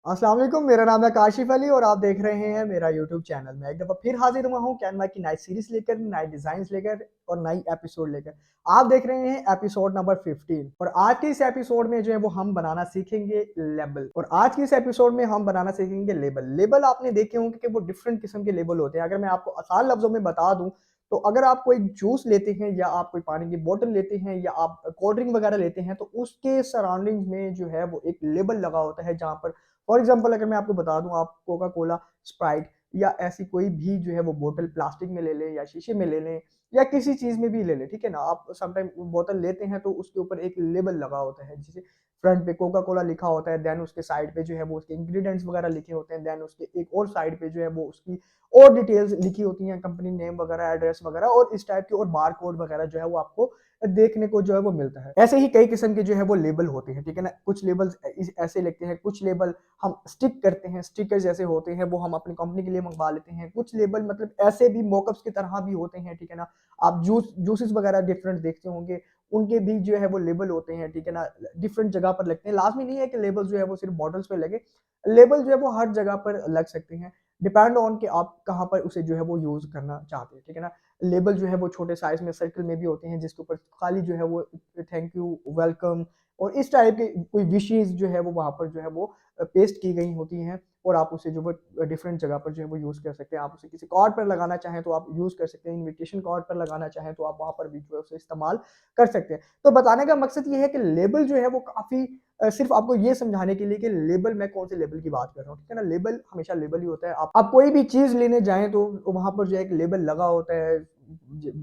अस्सलाम वालेकुम, मेरा नाम है काशिफ अली और आप देख रहे हैं मेरा यूट्यूब चैनल। मैं एक दफ़ा फिर हाज़िर हुआ हूँ कैनवा की नई सीरीज़ लेकर, नए डिज़ाइन्स लेकर और नई एपिसोड लेकर। आप देख रहे हैं एपिसोड नंबर 15 और आज के इस एपिसोड में जो है वो हम बनाना सीखेंगे लेबल। और आज के इस एपिसोड में हम बनाना सीखेंगे लेबल। लेबल आपने देखे होंगे कि वो डिफरेंट किस्म के लेबल होते हैं। अगर मैं आपको आसान लफ्ज़ों में बता दूँ, तो अगर आप कोई जूस लेते हैं या आप कोई पानी की बोतल लेते हैं या आप कोल्ड ड्रिंक वगैरह लेते हैं, तो उसके सराउंडिंग्स में जो है वो एक लेबल लगा होता है, जहाँ पर फॉर एग्जाम्पल अगर मैं आपको बता दूं, आप कोका कोला, स्प्राइट या ऐसी कोई भी जो है वो बोतल प्लास्टिक में ले लें या शीशे में ले लें या किसी चीज में भी ले लें, ठीक है ना। आप समटाइम बोतल लेते हैं तो उसके ऊपर एक लेबल लगा होता है, जिसे फ्रंट पे कोका कोला लिखा होता है, देन उसके साइड पे जो है वो उसके इंग्रेडिएंट्स वगैरह लिखे होते हैं, देन उसके एक और साइड पे जो है वो उसकी और डिटेल्स लिखी होती हैं, कंपनी नेम वगैरह, एड्रेस वगैरह और इस टाइप के और बार कोड वगैरह जो है वो आपको देखने को जो है वो मिलता है। ऐसे ही कई किस्म के जो है वो लेबल होते हैं, ठीक है ना। कुछ लेबल्स ऐसे लिखते हैं, कुछ लेबल हम स्टिक करते हैं, स्टिकर जैसे होते हैं वो हम अपनी कंपनी के लिए मंगवा लेते हैं। कुछ लेबल मतलब ऐसे भी मॉकअप्स की तरह भी होते हैं, ठीक है ना। आप जूसेस वगैरह डिफरेंट देखते होंगे, उनके भी जो है वो लेबल होते हैं, ठीक है ना। डिफरेंट जगह पर लगते हैं, लाजमी नहीं है कि लेबल जो है वो सिर्फ बॉटल्स पे लगे। लेबल जो है वो हर जगह पर लग सकते हैं, डिपेंड ऑन कि आप कहाँ पर उसे जो है वो यूज करना चाहते हैं, ठीक है ना। लेबल जो है वो छोटे साइज में सर्कल में भी होते हैं, जिसके ऊपर खाली जो है वो थैंक यू, वेलकम और इस टाइप के कोई विशेष जो है वो वहां पर जो है वो पेस्ट की गई होती हैं। और आप उसे जो वो डिफरेंट जगह पर जो है वो यूज कर सकते हैं। आप उसे किसी कार्ड पर लगाना चाहें तो आप यूज कर सकते हैं, इनविटेशन कार्ड पर लगाना चाहें तो आप वहां पर भी जो है उसे इस्तेमाल कर सकते हैं। तो बताने का मकसद ये है कि लेबल जो है वो काफी सिर्फ आपको ये समझाने के लिए कि लेबल, मैं कौन से लेबल की बात कर रहा हूँ, ठीक है ना। लेबल हमेशा लेबल ही होता है। आप कोई भी चीज लेने जाएं तो वहां पर जो है एक लेबल लगा होता है,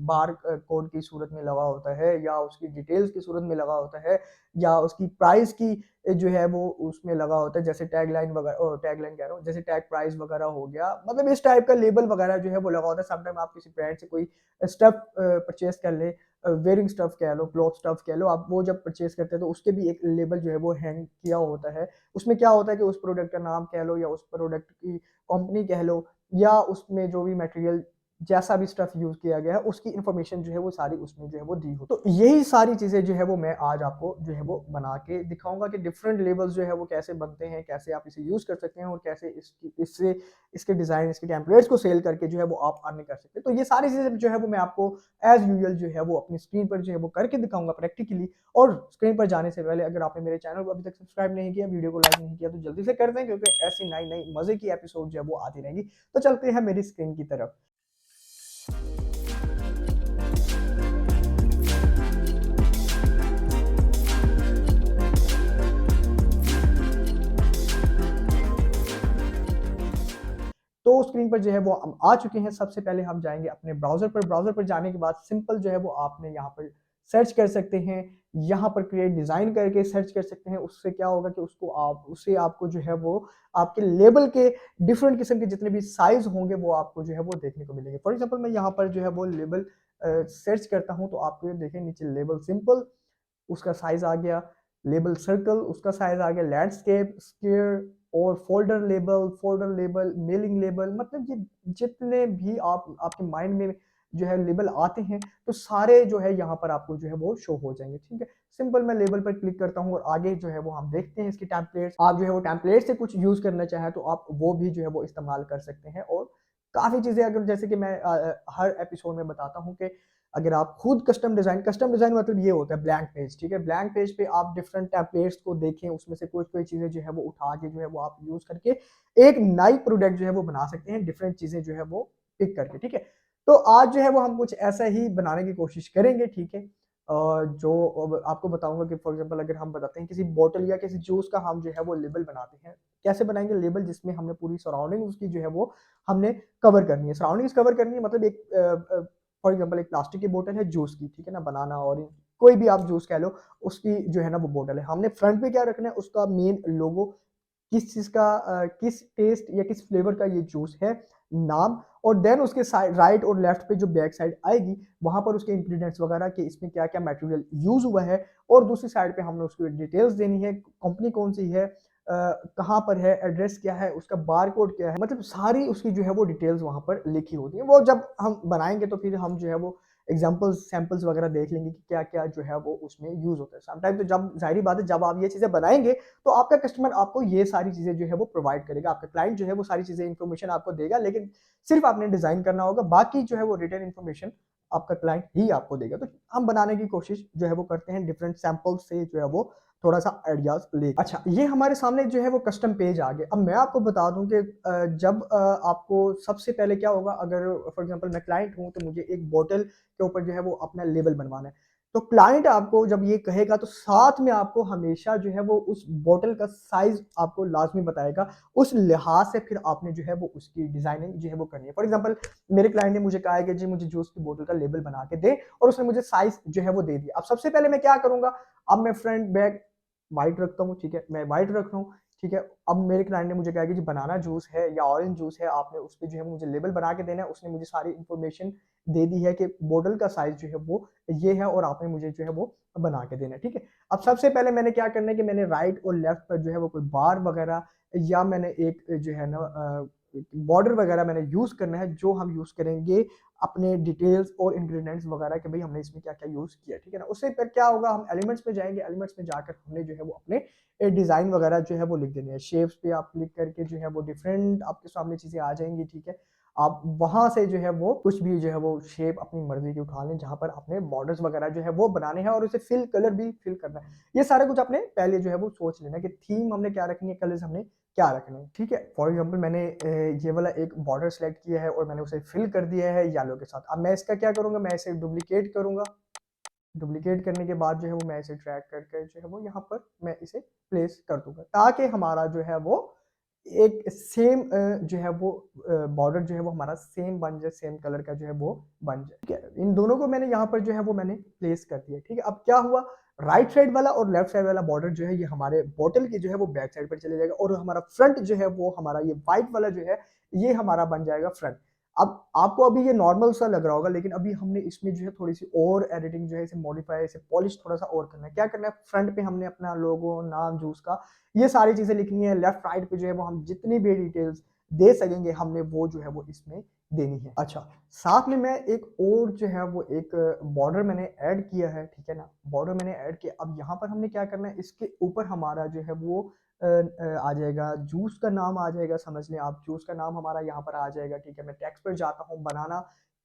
बार कोड की सूरत में लगा होता है या उसकी डिटेल्स की सूरत में लगा होता है या उसकी प्राइस की जो है वो उसमें लगा होता है, जैसे टैग लाइन वगैरह, टैग लाइन कह रहा हूँ, जैसे टैग प्राइस वगैरह हो गया, मतलब इस टाइप का लेबल वगैरह जो है वो लगा होता है। समटाइम आप किसी ब्रांड से कोई स्टफ परचेज कर ले, वेयरिंग स्टफ कह लो, क्लॉथ स्टफ कह लो, आप वो जब परचेज करते हैं तो उसके भी एक लेबल जो है वो हैंग किया होता है। उसमें क्या होता है कि उस प्रोडक्ट का नाम कह लो या उस प्रोडक्ट की कंपनी कह लो या उसमें जो भी मटेरियल, जैसा भी स्टफ यूज किया गया है, उसकी इंफॉर्मेशन जो है वो सारी उसमें जो है वो दी हो। तो यही सारी चीजें जो है वो मैं आज आपको जो है वो बना के दिखाऊंगा कि डिफरेंट लेबल्स जो है वो कैसे बनते हैं, कैसे आप इसे यूज कर सकते हैं और कैसे इससे इसके डिजाइन, इसके टेम्पलेट्स को सेल करके जो है वो आप अर्न कर सकते हैं। तो ये सारी चीजें जो है वो मैं आपको एज यूजुअल जो है वो अपनी स्क्रीन पर जो है वो करके दिखाऊंगा प्रैक्टिकली। और स्क्रीन पर जाने से पहले अगर आपने मेरे चैनल को अभी तक सब्सक्राइब नहीं किया, वीडियो को लाइक नहीं किया, तो जल्दी से कर दें, क्योंकि ऐसी नई नई मजे की एपिसोड जो है वो आती रहेंगी। तो चलते हैं मेरी स्क्रीन की तरफ। तो स्क्रीन पर जो है वो हम आ चुके हैं। सबसे पहले हम जाएंगे अपने ब्राउजर पर। ब्राउजर पर जाने के बाद सिंपल जो है वो आपने यहाँ पर सर्च कर सकते हैं, यहाँ पर क्रिएट डिजाइन करके सर्च कर सकते हैं। उससे क्या होगा कि उससे आपको जो है वो आपके लेबल के डिफरेंट किस्म के जितने भी साइज होंगे वो आपको जो है वो देखने को मिलेंगे। फॉर एग्जाम्पल मैं यहाँ पर जो है वो लेबल सर्च करता हूँ, तो आपको देखें नीचे लेबल सिंपल, उसका साइज आ गया। लेबल सर्कल, उसका साइज आ गया। लैंडस्केप, स्क्वायर और फोल्डर लेबल, मेलिंग लेबल, मतलब ये जितने भी आप आपके माइंड में जो है लेबल आते हैं, तो सारे जो है यहाँ पर आपको जो है वो शो हो जाएंगे, ठीक है। सिंपल मैं लेबल पर क्लिक करता हूँ और आगे जो है वो हम देखते हैं इसकी टेम्पलेट्स। आप जो है वो टेम्पलेट से कुछ यूज करना चाहें तो आप वो भी जो है वो इस्तेमाल कर सकते हैं। और काफी चीजें, अगर जैसे कि मैं हर एपिसोड में बताता हूँ कि अगर आप खुद कस्टम डिजाइन मतलब ये होता है ब्लैंक पेज, ठीक है। ब्लैंक पेज पे आप डिफरेंट टेम्पलेट्स को देखें, उसमें से कोई कोई चीजें जो है वो उठा के जो है वो आप यूज करके एक नई प्रोडक्ट जो है वो बना सकते हैं, डिफरेंट चीजें जो है वो पिक करके, ठीक है। तो आज जो है वो हम कुछ ऐसा ही बनाने की कोशिश करेंगे, ठीक है। जो अब आपको बताऊंगा कि फॉर एग्जांपल अगर हम बताते हैं किसी बोतल या किसी जूस का हम जो है वो लेबल बनाते हैं, कैसे बनाएंगे लेबल, जिसमें हमने पूरी सराउंडिंग उसकी जो है वो हमने कवर करनी है। सराउंडिंग्स कवर करनी है, मतलब एक फॉर एग्जाम्पल एक प्लास्टिक की बोतल है जूस की, ठीक है ना, बनाना और कोई भी आप जूस कह लो, उसकी जो है ना वो बोतल है। हमने फ्रंट पे क्या रखना है, उसका मेन लोगो, किस चीज का किस टेस्ट या किस फ्लेवर का ये जूस है, नाम, और देन उसके साइड राइट और लेफ्ट पे जो बैक साइड आएगी वहां पर उसके इंग्रेडिएंट्स वगैरह कि इसमें क्या क्या मटेरियल यूज हुआ है। और दूसरी साइड पे हमने उसको डिटेल्स देनी है, कंपनी कौन सी है, कहाँ पर है, एड्रेस क्या है, उसका बार कोड क्या है, मतलब सारी उसकी जो है वो डिटेल्स वहां पर लिखी होती है। वो जब हम बनाएंगे तो फिर हम जो है वो एग्जांपल्स सैंपल्स वगैरह देख लेंगे कि क्या-क्या जो है वो उसमें यूज़ होता है। समटाइम तो जब ज़ाहिर-सी बात है जब आप ये चीज़ें बनाएँगे तो आपका कस्टमर आपको ये सारी चीज़ें जो है वो प्रोवाइड करेगा। आपका क्लाइंट जो है वो सारी चीज़ें इन्फॉर्मेशन आपको देगा, लेकिन सिर्फ़ आपने डिज़ाइन करना होगा, बाकी जो है वो रिटन इन्फॉर्मेशन आपका क्लाइंट ही आपको देगा। तो हम बनाने की कोशिश जो है वो करते हैं डिफरेंट सैंपल्स से जो है वो थोड़ा-सा आइडियाज़ ले। अच्छा, ये हमारे सामने जो है वो कस्टम पेज आ गया। अब मैं आपको बता दूँ कि जब आपको सबसे पहले क्या होगा, अगर फॉर एग्ज़ाम्पल मैं क्लाइंट हूँ तो मुझे एक बॉटल के ऊपर जो है वो अपना लेबल बनवाना है। तो क्लाइंट आपको जब ये कहेगा तो साथ में आपको हमेशा जो है वो उस बॉटल का साइज़ आपको लाज़मी बताएगा। उस लिहाज से फिर आपने जो है वो उसकी डिज़ाइनिंग जो है वो करनी है। फॉर एग्ज़ाम्पल मेरे क्लाइंट ने मुझे कहा है कि जी मुझे जूस की बॉटल का लेबल बना के दें, और उसने मुझे साइज़ जो है वो दे दिया। अब सबसे पहले मैं क्या करूँगा, अब मैं फ्रंट बैक व्हाइट रखता हूँ, ठीक है? मैं व्हाइट रख रहा हूँ, ठीक है? अब मेरे क्लाइंट ने मुझे कहा कि जी बनाना जूस है या ऑरेंज जूस है, आपने उसपे जो है मुझे लेबल बना के देना है। उसने मुझे सारी इन्फॉर्मेशन दे दी है कि बॉटल का साइज़ जो है वो ये है और आपने मुझे जो है वो बना के देना है, ठीक है? अब सबसे पहले मैंने क्या करना है कि मैंने राइट और लेफ्ट पर जो है वो कोई बार वगैरह या मैंने एक जो है ना बॉर्डर वगैरह मैंने यूज़ करना है, जो हम यूज़ करेंगे अपने डिटेल्स और इंग्रीडिएंट्स वगैरह कि भाई हमने इसमें क्या-क्या यूज़ किया, ठीक है ना? उससे फिर क्या होगा, हम एलिमेंट्स में जाएँगे, एलिमेंट्स में जाकर हमने जो है वो अपने डिज़ाइन वगैरह जो है वो लिख देनी है। शेप्स पे आप क्लिक करके जो है वो डिफरेंट आपके सामने चीज़ें आ जाएँगी, ठीक है? आप वहाँ से जो है वो कुछ भी जो है वो शेप अपनी मर्ज़ी की उठा लें, जहाँ पर आपने बॉर्डर्स वगैरह जो है वो बनाने हैं और उसे फिल कलर भी फिल करना है। ये सारा कुछ आपने पहले जो है वो सोच लेना है कि थीम हमने क्या रखनी है, कलर्स हमने क्या रखने हैं, ठीक है? फॉर एग्ज़ाम्पल मैंने ये वाला एक बॉर्डर सेलेक्ट किया है और मैंने उसे फिल कर दिया है येलो के साथ। अब मैं इसका क्या करूँगा, मैं इसे डुप्लिकेट करूँगा। डुप्लिकेट करने के बाद जो है वो मैं इसे ड्रैग करके जो है वो यहाँ पर मैं इसे प्लेस कर दूँगा, ताकि हमारा जो है वो एक सेम जो है वो बॉर्डर जो है वो हमारा सेम बन जाए, सेम कलर का जो है वो बन जाए, ठीक है? इन दोनों को मैंने यहाँ पर जो है वो मैंने प्लेस कर दिया, ठीक है? अब क्या हुआ, राइट साइड वाला और लेफ्ट साइड वाला बॉर्डर जो है ये हमारे बॉटल की जो है वो बैक साइड पर चले जाएगा, और हमारा फ्रंट जो है वो हमारा ये व्हाइट वाला जो है ये हमारा बन जाएगा फ्रंट। अब आपको अभी ये नॉर्मल सा लग रहा होगा, लेकिन अभी हमने इसमें जो है थोड़ी-सी और एडिटिंग जो है इसे मॉडिफाई, इसे पॉलिश थोड़ा-सा और करना है। क्या करना है, फ्रंट पे हमने अपना लोगो, नाम, जूस का ये सारी चीज़ें लिखनी है। लेफ्ट राइट पे जो है वो हम जितनी भी डिटेल्स दे सकेंगे हमने वो जो है वो इसमें देनी है। अच्छा, साथ में मैं एक और जो है वो एक बॉर्डर मैंने ऐड किया है, ठीक है ना? बॉर्डर मैंने ऐड किया, अब यहाँ पर हमने क्या करना है, इसके ऊपर हमारा जो है वो आ जाएगा, जूस का नाम आ जाएगा, समझ लें आप, जूस का नाम हमारा यहाँ पर आ जाएगा, ठीक है? मैं टेक्स्ट पर जाता हूँ, बनाना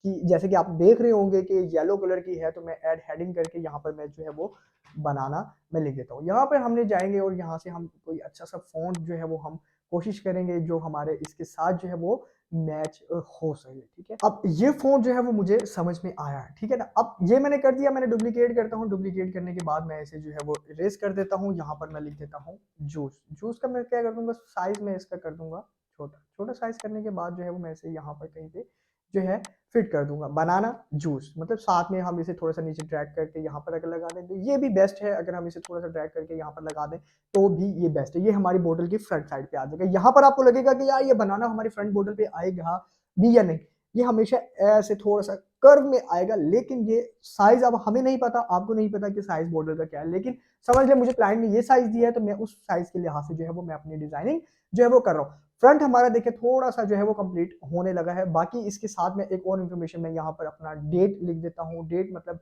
की जैसे कि आप देख रहे होंगे कि येलो कलर की है, तो मैं ऐड हेडिंग करके यहाँ पर मैं जो है वो बनाना मैं लिख देता हूँ। यहाँ पर हमने जाएँगे और यहाँ से हम कोई अच्छा-सा फ़ॉन्ट जो है वो हम कोशिश करेंगे जो हमारे इसके साथ जो है वो मैच हो सके, ठीक है? अब ये फ़ॉन्ट जो है वो मुझे समझ में आया है, ठीक है ना? अब ये मैंने कर दिया, मैंने डुप्लिकेट करता हूँ, डुप्लिकेट करने के बाद मैं इसे जो है वो इरेज़ कर देता हूँ, यहाँ पर मैं लिख देता हूँ जूस। जूस का मैं क्या कर दूँगा, साइज़ मैं इसका कर दूँगा छोटा। छोटा साइज़ करने के बाद जो है वो मैं इसे यहाँ पर कहीं पे जो है फिट कर दूँगा। बनाना जूस मतलब साथ में हम इसे थोड़ा-सा नीचे ड्रैग करके यहाँ पर अगर लगा दें तो ये भी बेस्ट है, अगर हम इसे थोड़ा-सा ड्रैग करके यहाँ पर लगा दें तो भी ये बेस्ट है। ये हमारी बॉटल की फ्रंट साइड पे आ जाएगा। यहाँ पर आपको लगेगा कि यार ये बनाना हमारी फ्रंट बॉटल पे आएगा भी या नहीं। ये हमेशा ऐसे थोड़ा-सा कर्व में आएगा, लेकिन ये साइज़ अब हमें नहीं पता, आपको नहीं पता कि साइज़ बॉटल का क्या है। लेकिन समझ लें मुझे क्लाइंट ने ये साइज़ दिया है तो मैं उस साइज़ के लिहाज से जो है वो मैं अपनी डिज़ाइनिंग जो है वो कर रहा हूँ। फ्रंट हमारा देखिए थोड़ा-सा जो है वो कंप्लीट होने लगा है। बाकी इसके साथ में एक और इन्फॉर्मेशन मैं यहाँ पर अपना डेट लिख देता हूँ। डेट मतलब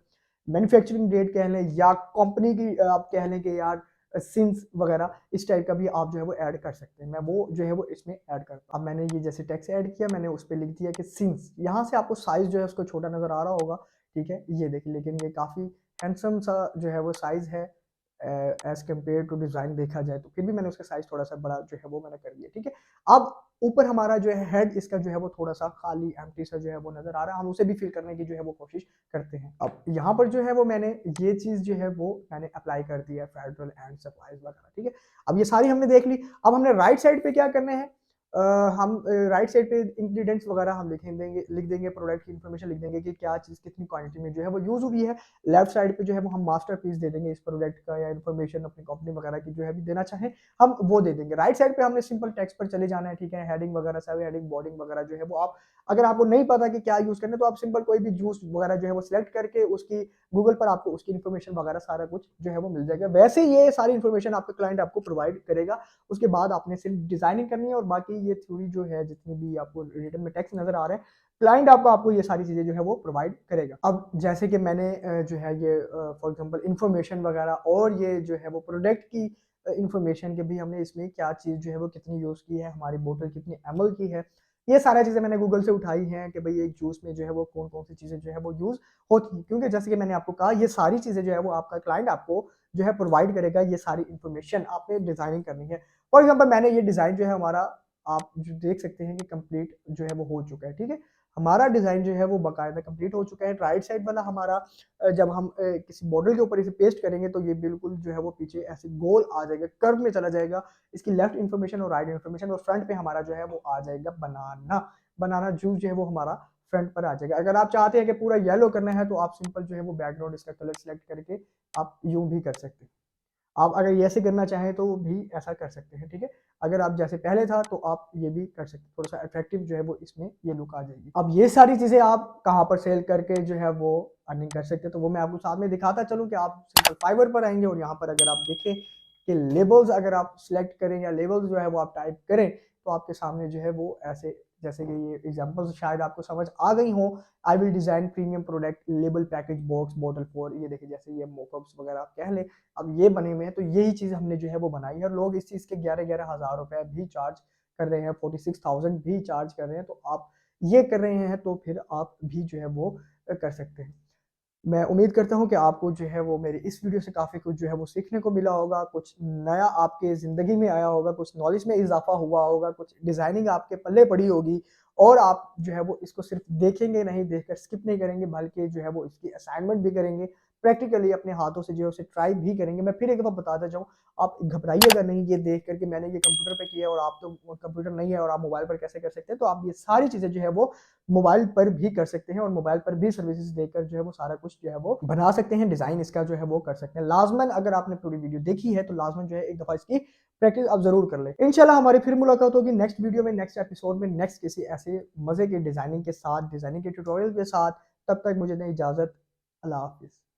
मैन्युफैक्चरिंग डेट कह लें या कंपनी की आप कह लें कि यार सिंस वगैरह इस टाइप का भी आप जो है वो ऐड कर सकते हैं। मैं वो जो है वो इसमें ऐड करता हूँ। अब मैंने ये जैसे टेक्स्ट ऐड किया, मैंने उस पे लिख दिया कि सिंस। यहाँ से आपको साइज़ जो है उसको छोटा नज़र आ रहा होगा, ठीक है? ये देखिए, लेकिन ये काफ़ी हैंडसम सा जो है वो साइज़ है एज़ कम्पेयर टू डिज़ाइन देखा जाए तो। फिर भी मैंने उसका साइज़ थोड़ा-सा बड़ा जो है वो मैंने कर दिया, ठीक है? अब ऊपर हमारा जो है हेड इसका जो है वो थोड़ा-सा खाली एम्प्टी सा जो है वो नज़र आ रहा है। हम उसे भी फिल करने की जो है वो कोशिश करते हैं। अब यहाँ पर जो है वो मैंने ये चीज़ जो है वो मैंने अप्लाई कर दिया है फेडरल एंड सप्लाइज़ वगैरह, ठीक है? अब ये सारी हमने देख ली। अब हमने राइट साइड पे क्या करने हैं, हम राइट साइड पे इंग्रीडिएंट्स वगैरह हम लिख देंगे, प्रोडक्ट की इन्फॉर्मेशन लिख देंगे कि क्या चीज़ कितनी क्वांटिटी में जो है वो यूज़ हुई है। लेफ्ट साइड पे जो है वो हम मास्टरपीस दे देंगे इस प्रोडक्ट का, या इन्फॉर्मेशन अपनी कंपनी वगैरह की जो है भी देना चाहें, हम वो दे देंगे। राइट साइड पे हमने सिंपल टेक्स्ट पर चले जाना है, ठीक है? हेडिंग वगैरह, सब हेडिंग, बॉर्डिंग वगैरह जो है वो आप, अगर आपको नहीं पता कि क्या यूज़ करना है तो आप सिंपल कोई भी जूस वगैरह जो है वो सिलेक्ट करके उसकी गूगल पर आपको उसकी इन्फॉर्मेशन वगैरह सारा कुछ जो है वो मिल जाएगा। वैसे ये सारी इन्फॉर्मेशन आपका क्लाइंट आपको प्रोवाइड करेगा। उसके बाद आपने सिर्फ डिज़ाइनिंग करनी है और बाकी ये थ्योरी जो है, जितनी भी आपको रिटन में टेक्स्ट नज़र आ रहा है, क्लाइंट आपको ये सारी चीज़ें जो है वो प्रोवाइड करेगा। अब जैसे कि मैंने जो है ये फॉर एग्ज़ाम्पल इन्फॉर्मेशन वगैरह और ये जो है वो प्रोडक्ट की इन्फॉर्मेशन के भी हमने इसमें क्या चीज़ जो है वो कितनी यूज़ की है, हमारी बोतल कितनी एमएल की है, ये सारी चीज़ें मैंने गूगल से उठाई हैं कि भई एक जूस में जो है वो कौन-कौन सी चीज़ें जो है वो यूज़ होती हैं। क्योंकि जैसे कि मैंने आपको कहा, ये सारी चीज़ें जो है वो आपका क्लाइंट आपको जो है प्रोवाइड करेगा, ये सारी इन्फॉर्मेशन आपने डिज़ाइनिंग करनी है। फॉर एग्ज़ाम्पल मैंने ये डिज़ाइन जो है हमारा, आप जो देख सकते हैं कि कंप्लीट जो है वो हो चुका है, ठीक है? हमारा डिज़ाइन जो है वो बाकायदा कंप्लीट हो चुका है। राइट साइड वाला हमारा जब हम किसी मॉडल के ऊपर इसे पेस्ट करेंगे तो ये बिल्कुल जो है वो पीछे ऐसे गोल आ जाएगा, कर्व में चला जाएगा। इसकी लेफ्ट इन्फॉर्मेशन और राइट इन्फॉर्मेशन, और फ्रंट पे हमारा जो है वो आ जाएगा बनाना। बनाना जूस जो है वो हमारा फ्रंट पर आ जाएगा। अगर आप चाहते हैं कि पूरा येलो करना है तो आप सिंपल जो है वो बैकग्राउंड इसका कलर सेलेक्ट करके आप यूँ भी कर सकते हैं। आप अगर ये ऐसे करना चाहें तो भी ऐसा कर सकते हैं, ठीक है? अगर आप जैसे पहले था तो आप ये भी कर सकते हैं, थोड़ा-सा अट्रैक्टिव जो है वो इसमें ये लुक आ जाएगी। अब ये सारी चीज़ें आप कहाँ पर सेल करके जो है वो अर्निंग कर सकते हैं, तो वो मैं आपको साथ में दिखाता चलूँ कि आप सिंपल फाइवर पर आएँगे और यहाँ पर अगर आप देखें कि लेबल्स अगर आप सिलेक्ट करें या लेबल्स जो है वो आप टाइप करें, तो आपके सामने जो है वो ऐसे, जैसे कि ये एग्ज़ाम्पल्स शायद आपको समझ आ गई हों। I will design premium product label package box bottle for, ये देखिए जैसे ये मॉकअप्स वगैरह आप कह लें, अब ये बने हुए हैं, तो यही चीज़ हमने जो है वो बनाई है और लोग इस चीज़ के 11-11 हज़ार रुपए भी चार्ज कर रहे हैं, 46,000 भी चार्ज कर रहे हैं, तो आप ये कर रहे हैं तो फिर आप भी जो है वो कर सकते हैं। मैं उम्मीद करता हूँ कि आपको जो है वो मेरी इस वीडियो से काफ़ी कुछ जो है वो सीखने को मिला होगा, कुछ नया आपके ज़िंदगी में आया होगा, कुछ नॉलेज में इज़ाफ़ा हुआ होगा, कुछ डिज़ाइनिंग आपके पल्ले पड़ी होगी और आप जो है वो इसको सिर्फ़ देखेंगे नहीं, देखकर स्किप नहीं करेंगे, बल्कि जो है वो इसकी असाइनमेंट भी करेंगे, प्रैक्टिकली अपने हाथों से जो है उसे ट्राई भी करेंगे। मैं फिर एक दफ़ा बताता जाऊँ, आप घबराइएगा नहीं ये देख कर के मैंने ये कंप्यूटर पे किया और आप तो कंप्यूटर नहीं है और आप मोबाइल पर कैसे कर सकते हैं, तो आप ये सारी चीज़ें जो है वो मोबाइल पर भी कर सकते हैं और मोबाइल पर भी सर्विसेज़ देकर जो है वो सारा कुछ जो है वो बना सकते हैं, डिज़ाइन इसका जो है वो कर सकते हैं। लाज़िमन अगर आपने पूरी वीडियो देखी है तो लाज़िमन जो है एक दफ़ा इसकी प्रैक्टिस आप ज़रूर कर लें। इंशाल्लाह हमारी फिर मुलाकात होगी नेक्स्ट वीडियो में, नेक्स्ट एपिसोड में, नेक्स्ट किसी ऐसे मज़े के डिज़ाइनिंग के साथ, डिज़ाइनिंग के ट्यूटोरियल के साथ। तब तक मुझे दें इजाज़त। अल्लाह हाफ़िज़।